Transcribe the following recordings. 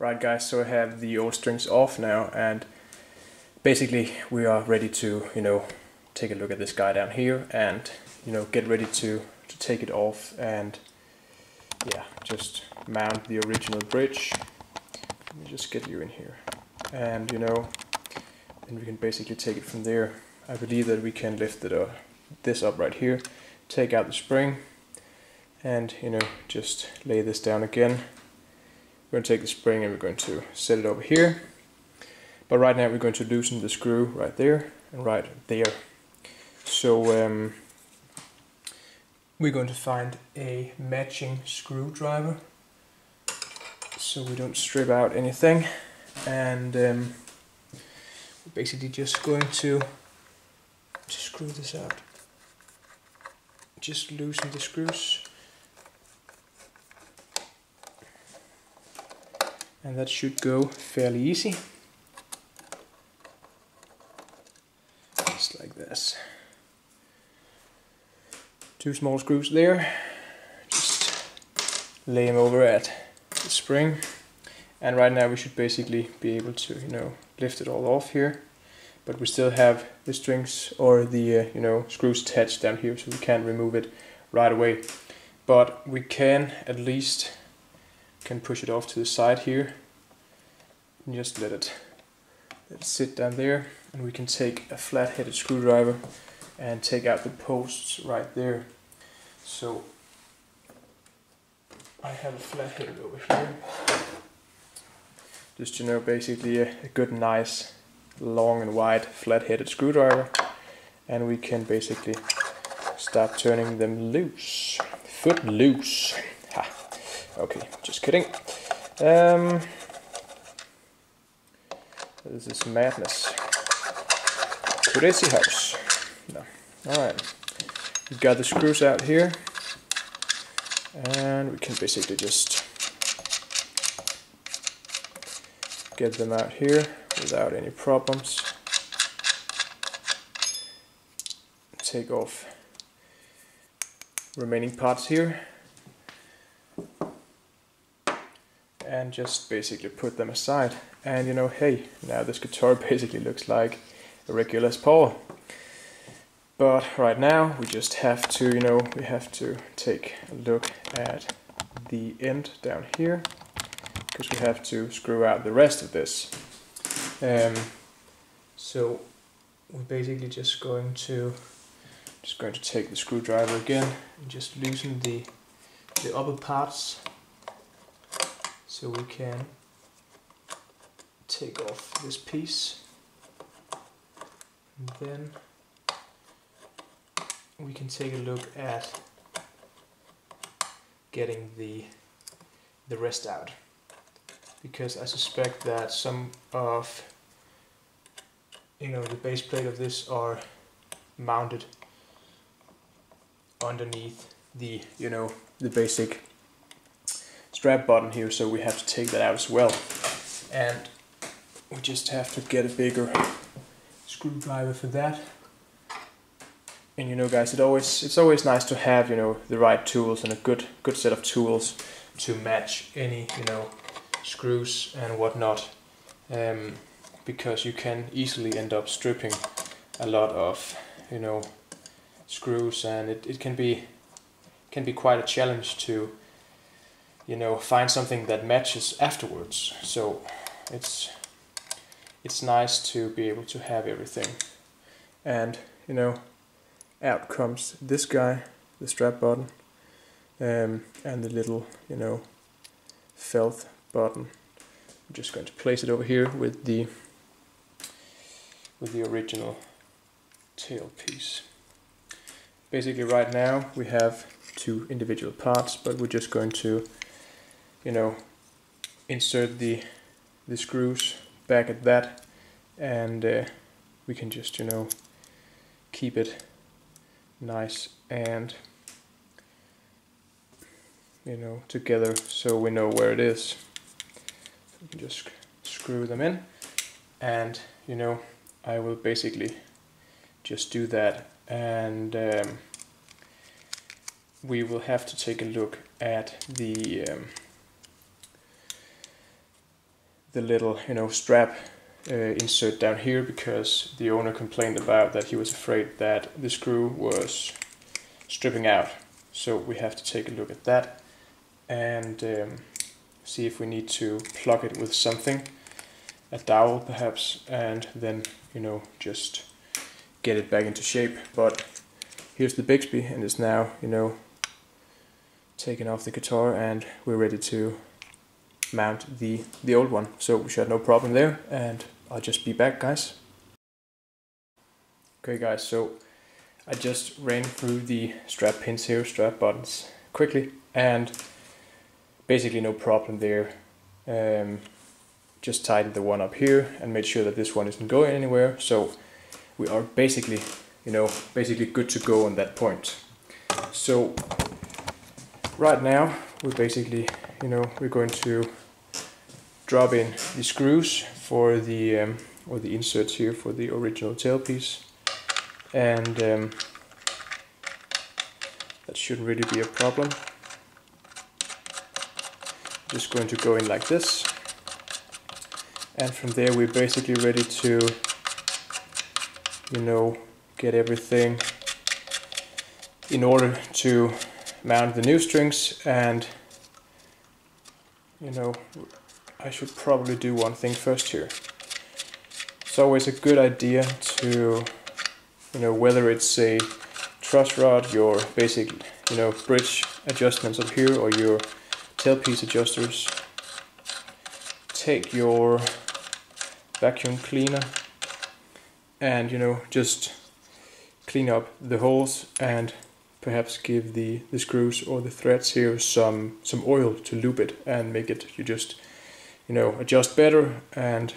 Right guys, so I have the old strings off now, and basically we are ready to, take a look at this guy down here and, get ready to take it off and, yeah, just mount the original bridge. Let me just get you in here. And, then we can basically take it from there. I believe that we can lift it this up right here, take out the spring, and, just lay this down again. We're going to take the spring and we're going to set it over here. But right now we're going to loosen the screw right there and right there. So we're going to find a matching screwdriver so we don't strip out anything. And we're basically just going to screw this out. Just loosen the screws. And that should go fairly easy. Just like this. 2 small screws there. Just lay them over at the spring. And right now we should basically be able to, lift it all off here. But we still have the strings or the, screws attached down here, so we can't remove it right away. But we can at least push it off to the side here and just let it sit down there, and we can take a flat-headed screwdriver and take out the posts right there. So I have a flat-headed over here, just basically a good nice long and wide flat-headed screwdriver, and we can basically start turning them loose. Foot loose. Ha. Okay, just kidding. This is madness. Crazy house. No. Alright. We've got the screws out here. And we can basically just get them out here without any problems. Take off remaining parts here. And just basically put them aside. And hey, now this guitar basically looks like a regular Les Paul. But right now we just have to, we have to take a look at the end down here, because we have to screw out the rest of this. So we're basically just going to take the screwdriver again and just loosen the upper parts, so we can take off this piece, and then we can take a look at getting the rest out, because I suspect that some of the base plate of this are mounted underneath the the basic strap button here, so we have to take that out as well. And we just have to get a bigger screwdriver for that. And guys, it's always nice to have the right tools and a good set of tools to match any screws and whatnot, because you can easily end up stripping a lot of screws, and it can be quite a challenge to find something that matches afterwards. So it's nice to be able to have everything. And out comes this guy, the strap button, and the little felt button. I'm just going to place it over here with the original tail piece. Basically right now we have 2 individual parts, but we're just going to insert the screws back at that, and we can just keep it nice and together, so we know where it is. We can just screw them in, and I will basically just do that, and we will have to take a look at the the little, you know, strap insert down here, because the owner complained about that he was afraid that the screw was stripping out. So we have to take a look at that and see if we need to plug it with something, a dowel perhaps, and then, you know, just get it back into shape. But here's the Bigsby, and it's now, you know, taken off the guitar, and we're ready to mount the old one. So we should have no problem there, and I'll just be back, guys. Okay guys, so I just ran through the strap pins here, strap buttons, quickly, and basically no problem there. Just tightened the one up here and made sure that this one isn't going anywhere. So we are basically, you know, good to go on that point. So right now we're basically, you know, we're going to drop in the screws for the or the inserts here for the original tailpiece, and that shouldn't really be a problem. Just going to go in like this, and from there we're basically ready to, you know, get everything in order to mount the new strings. And, you know, I should probably do one thing first here. It's always a good idea to, you know, whether it's a truss rod, your basic, you know, bridge adjustments up here, or your tailpiece adjusters, take your vacuum cleaner and, you know, just clean up the holes, and perhaps give the screws or the threads here some oil to lube it and make it, you just, you know, adjust better and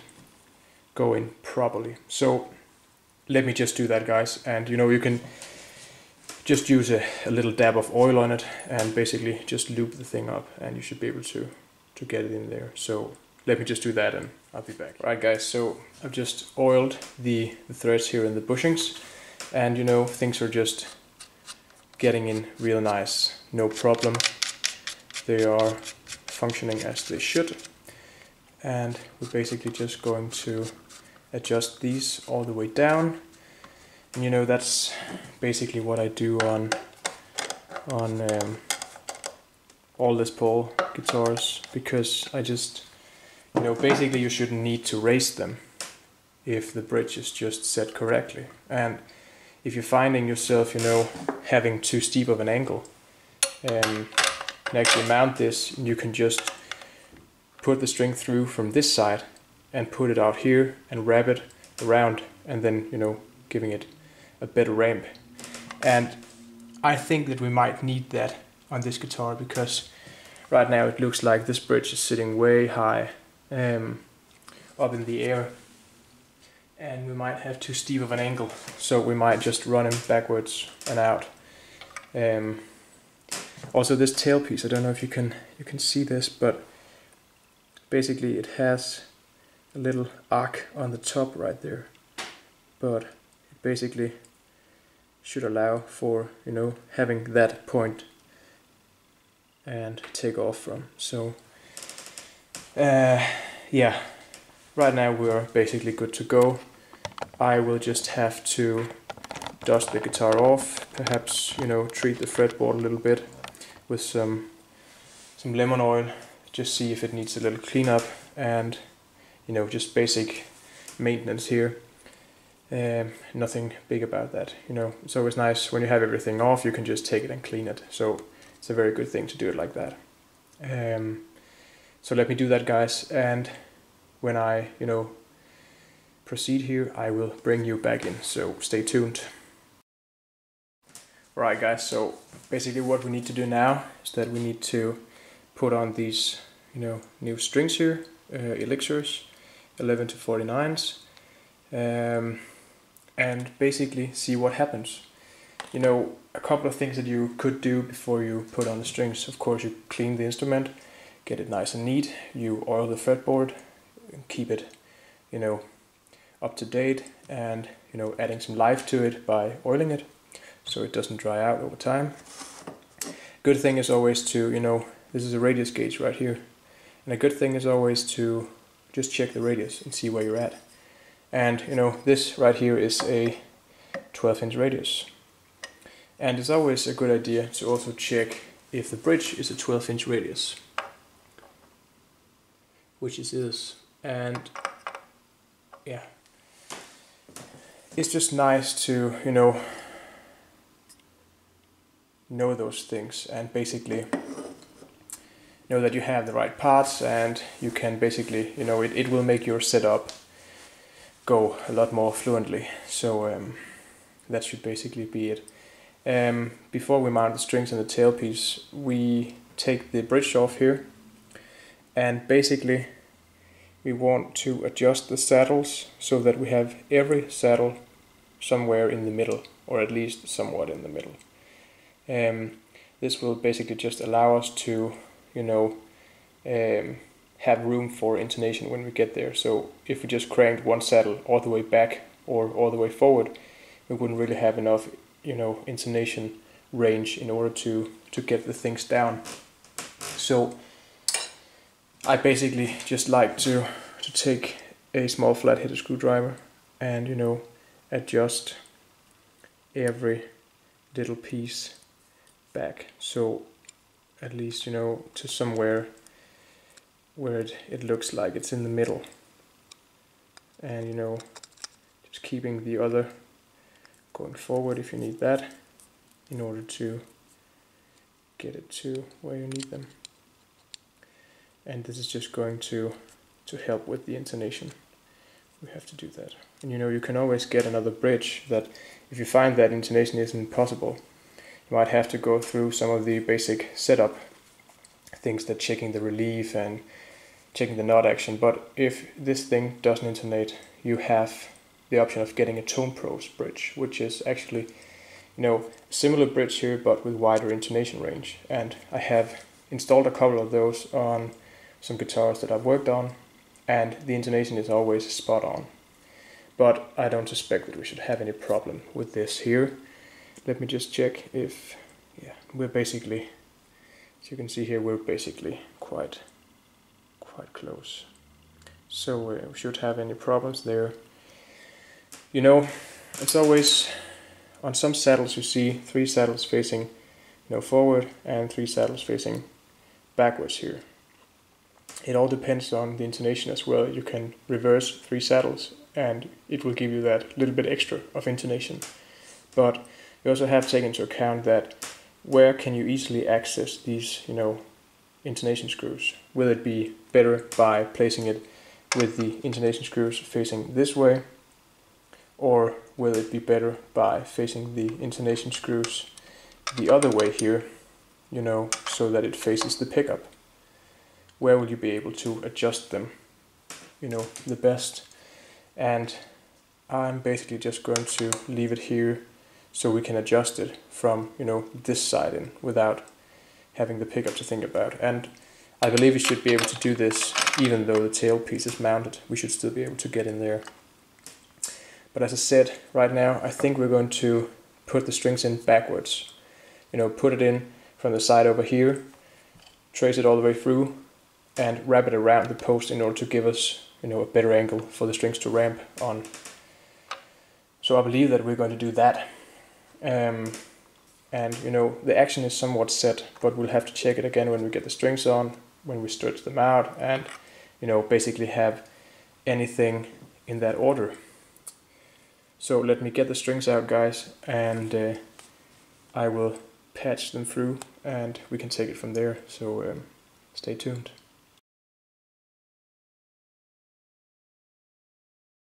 go in properly. So let me just do that, guys, and, you know, you can just use a little dab of oil on it and basically just lube the thing up, and you should be able to get it in there. So let me just do that and I'll be back. Right guys, so I've just oiled the threads here in the bushings, and, you know, things are just getting in real nice, no problem. They are functioning as they should, and we're basically just going to adjust these all the way down. And, you know, that's basically what I do on all Les Paul guitars, because I just, you know, basically you shouldn't need to raise them if the bridge is just set correctly. And if you're finding yourself, you know, having too steep of an angle, and actually mount this, you can just put the string through from this side and put it out here and wrap it around, and then, you know, giving it a better ramp. And I think that we might need that on this guitar, because right now it looks like this bridge is sitting way high up in the air, and we might have too steep of an angle, so we might just run him backwards and out. Also this tailpiece, I don't know if you can see this, but basically it has a little arc on the top right there, but it basically should allow for, you know, having that point and take off from. So yeah, right now we're basically good to go. I will just have to dust the guitar off, perhaps, you know, treat the fretboard a little bit with some lemon oil, just see if it needs a little cleanup, and, you know, just basic maintenance here. Nothing big about that, you know. It's always nice when you have everything off, you can just take it and clean it. So it's a very good thing to do it like that. So let me do that, guys, and when I, you know, proceed here, I will bring you back in, so stay tuned. Alright guys, so basically what we need to do now is that we need to put on these, you know, new strings here, elixirs, 11 to 49s, and basically see what happens. You know, a couple of things that you could do before you put on the strings. Of course, you clean the instrument, get it nice and neat, you oil the fretboard, keep it, you know, up to date, and, you know, adding some life to it by oiling it so it doesn't dry out over time. Good thing is always to, you know, this is a radius gauge right here, and a good thing is always to just check the radius and see where you're at. And you know, this right here is a 12-inch radius. And it's always a good idea to also check if the bridge is a 12-inch radius, which it is. And yeah, it's just nice to, you know those things, and basically know that you have the right parts, and you can basically, you know, it will make your setup go a lot more fluently. So that should basically be it. Before we mount the strings and the tailpiece, we take the bridge off here, and basically we want to adjust the saddles so that we have every saddle somewhere in the middle, or at least somewhat in the middle. This will basically just allow us to, you know, have room for intonation when we get there. So if we just cranked one saddle all the way back or all the way forward, we wouldn't really have enough, you know, intonation range in order to get the things down. So I basically just like to take a small flat-headed screwdriver and, you know, adjust every little piece back, so at least, you know, to somewhere where it looks like it's in the middle, and, you know, just keeping the other going forward if you need that, in order to get it to where you need them. And this is just going to help with the intonation. We have to do that. And you know, you can always get another bridge that, if you find that intonation isn't possible, you might have to go through some of the basic setup things, that checking the relief and checking the knot action. But if this thing doesn't intonate, you have the option of getting a Tone Pros bridge, which is actually, you know, a similar bridge here but with wider intonation range. And I have installed a couple of those on some guitars that I've worked on, and the intonation is always spot on. But I don't suspect that we should have any problem with this here. Let me just check if, yeah, we're basically, as you can see here, we're basically quite close. So we should have any problems there. You know, it's always, on some saddles you see 3 saddles facing, you know, forward, and 3 saddles facing backwards here. It all depends on the intonation as well. You can reverse 3 saddles and it will give you that little bit extra of intonation. But you also have to take into account that where can you easily access these, you know, intonation screws? Will it be better by placing it with the intonation screws facing this way, or will it be better by facing the intonation screws the other way here, you know, so that it faces the pickup? Where will you be able to adjust them, you know, the best? And I'm basically just going to leave it here so we can adjust it from, you know, this side in without having the pickup to think about. And I believe we should be able to do this even though the tailpiece is mounted. We should still be able to get in there. But as I said, right now I think we're going to put the strings in backwards. You know, put it in from the side over here, trace it all the way through, and wrap it around the post in order to give us, you know, a better angle for the strings to ramp on. So I believe that we're going to do that. And you know, the action is somewhat set, but we'll have to check it again when we get the strings on, when we stretch them out, and, you know, basically have anything in that order. So let me get the strings out, guys, and I will patch them through and we can take it from there. So stay tuned.